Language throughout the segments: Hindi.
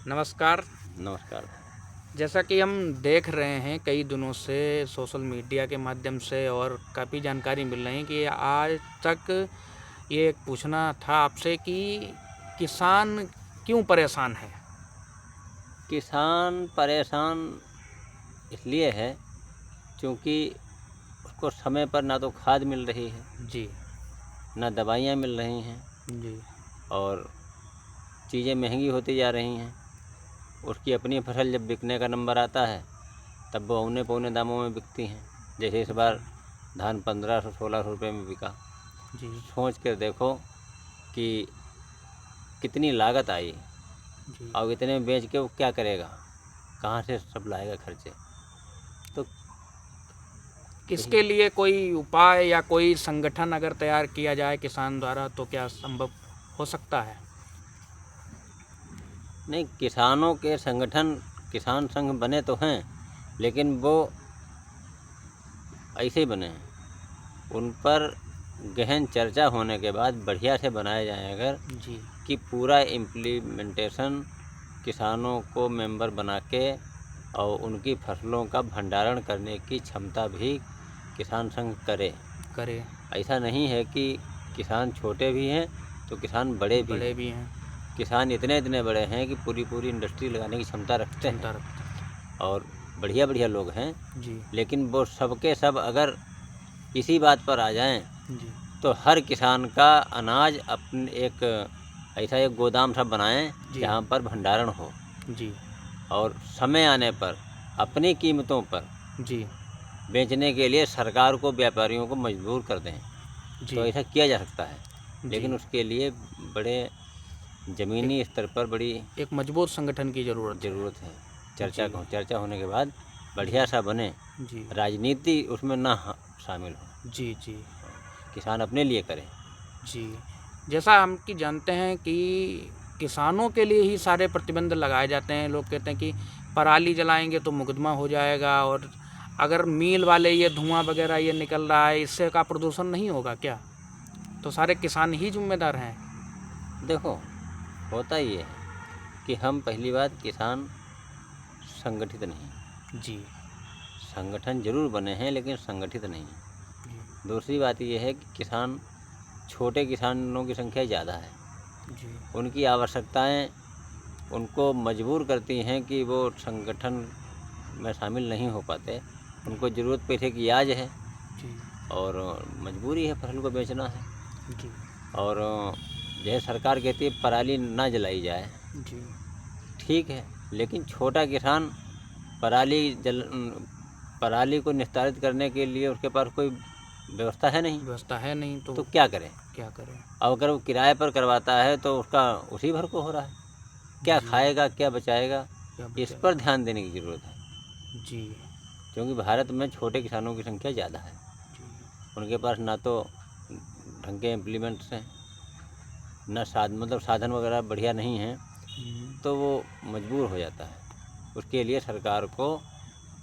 नमस्कार। नमस्कार। जैसा कि हम देख रहे हैं कई दिनों से सोशल मीडिया के माध्यम से और काफ़ी जानकारी मिल रही है कि आज तक ये पूछना था आपसे कि किसान क्यों परेशान है? किसान परेशान इसलिए है क्योंकि उसको समय पर ना तो खाद मिल रही है, जी, ना दवाइयाँ मिल रही हैं जी, और चीज़ें महंगी होती जा रही हैं। उसकी अपनी फसल जब बिकने का नंबर आता है तब वो औने पौने दामों में बिकती हैं। जैसे इस बार धान 1500-1600 रुपये में बिका। जी, सोच कर देखो कि कितनी लागत आई जी। और इतने में बेच के वो क्या करेगा, कहाँ से सब लाएगा खर्चे। तो किसके लिए कोई उपाय या कोई संगठन अगर तैयार किया जाए किसान द्वारा तो क्या संभव हो सकता है? नहीं, किसानों के संगठन किसान संघ बने तो हैं, लेकिन वो ऐसे ही बने हैं। उन पर गहन चर्चा होने के बाद बढ़िया से बनाए जाएँ अगर, जी, कि पूरा इम्प्लीमेंटेशन किसानों को मेंबर बना के और उनकी फसलों का भंडारण करने की क्षमता भी किसान संघ करे। करे, ऐसा नहीं है कि किसान छोटे भी हैं तो किसान बड़े भी बड़े हैं। भी हैं, किसान इतने बड़े हैं कि पूरी इंडस्ट्री लगाने की क्षमता रखते क्षमता हैं रखते और बढ़िया लोग हैं। हैं। जी, लेकिन वो सबके सब अगर इसी बात पर आ जाएं जी, तो हर किसान का अनाज अपने ऐसा एक गोदाम सा बनाएं जी, जहां पर भंडारण हो जी, और समय आने पर अपनी कीमतों पर जी, बेचने के लिए सरकार को व्यापारियों को मजबूर कर दें। तो जी, ऐसा किया जा सकता है, जी। लेकिन उसके लिए बड़े एक ज़मीनी स्तर पर बड़ी एक मजबूत संगठन की ज़रूरत है। ज़रूरत है। जी, चर्चा होने के बाद जी, बढ़िया सा बने, जी, राजनीति उसमें ना शामिल हो, जी, जी, किसान अपने लिए करे। जी। जैसा हम कि जानते हैं कि किसानों के लिए ही सारे प्रतिबंध लगाए जाते हैं। लोग कहते हैं कि पराली जलाएँगे तो मुकदमा हो जाएगा और अगर मिल वाले ये धुआँ वगैरह ये निकल रहा है, इससे का प्रदूषण नहीं होगा क्या? तो सारे किसान ही ज़िम्मेदार हैं। देखो, होता ये है कि हम पहली बात किसान संगठित नहीं, जी, संगठन ज़रूर बने हैं लेकिन संगठित नहीं। जी, दूसरी बात ये है कि छोटे किसानों की संख्या ज़्यादा है। जी, उनकी आवश्यकताएँ उनको मजबूर करती हैं कि वो संगठन में शामिल नहीं हो पाते। उनको ज़रूरत पैसे की आज है जी, और मजबूरी है, फसल को बेचना है। जी, और जैसे सरकार कहती है पराली ना जलाई जाए, जी, ठीक है, लेकिन छोटा किसान पराली पराली को निस्तारित करने के लिए उसके पास कोई व्यवस्था है नहीं, व्यवस्था है नहीं तो तो क्या करे? क्या करें? और अगर वो किराए पर करवाता है तो उसका उसी भर को हो रहा है। क्या जी, खाएगा, क्या बचाएगा? क्या इस पर बचाएगा? ध्यान देने की ज़रूरत है, जी, क्योंकि भारत में छोटे किसानों की संख्या ज़्यादा है। जी, उनके पास ना तो ढंग के इम्प्लीमेंट्स हैं, ना साधन वगैरह बढ़िया नहीं हैं, हुँ, तो वो मजबूर हो जाता है। उसके लिए सरकार को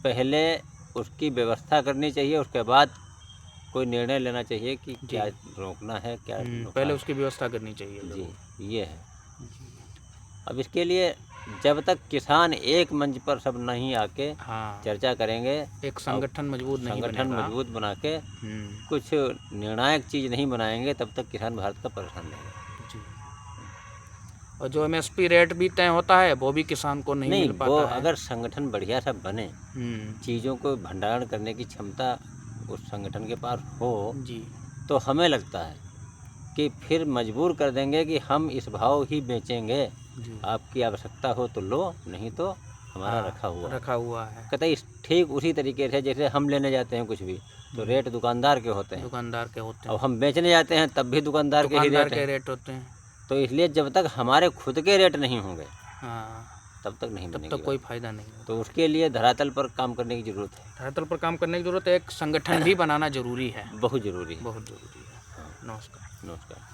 पहले उसकी व्यवस्था करनी चाहिए, उसके बाद कोई निर्णय लेना चाहिए कि जी, क्या रोकना है, क्या पहले नुकसान उसकी व्यवस्था करनी चाहिए है। जी, ज़रूर। ये है। जी, अब इसके लिए जब तक किसान एक मंच पर सब नहीं आके हाँ, चर्चा करेंगे एक और संगठन मजबूत नहीं संगठन बनेगा। मजबूत बना के हुँ, कुछ निर्णायक चीज़ नहीं बनाएंगे, तब तक किसान भारत का परेशान रहेगा। जी, और जो एमएसपी रेट भी तय होता है, वो भी किसान को नहीं नहीं, मिल वो पाता है। अगर संगठन बढ़िया सा बने, हुँ, चीज़ों को भंडारण करने की क्षमता उस संगठन के पास हो, जी, तो हमें लगता है कि फिर मजबूर कर देंगे कि हम इस भाव ही बेचेंगे, जी, आपकी आवश्यकता हो तो लो, नहीं तो हमारा हाँ, रखा हुआ है। रखा हुआ है। कतई ठीक उसी तरीके से जैसे हम लेने जाते हैं कुछ भी, तो हुँ, रेट दुकानदार के होते हैं दुकानदार के होते और हैं, हम बेचने जाते हैं तब भी दुकानदार के ही दुकानदार रेट के हैं। रेट होते हैं। तो इसलिए जब तक हमारे खुद के रेट नहीं होंगे हाँ, तब तक नहीं तब बनेगी तक कोई बात। फ़ायदा नहीं तो होगा। उसके लिए धरातल पर काम करने की ज़रूरत है, धरातल पर काम करने की ज़रूरत है, एक संगठन भी बनाना ज़रूरी है, बहुत ज़रूरी है। बहुत ज़रूरी है। हाँ, नमस्कार। नमस्कार।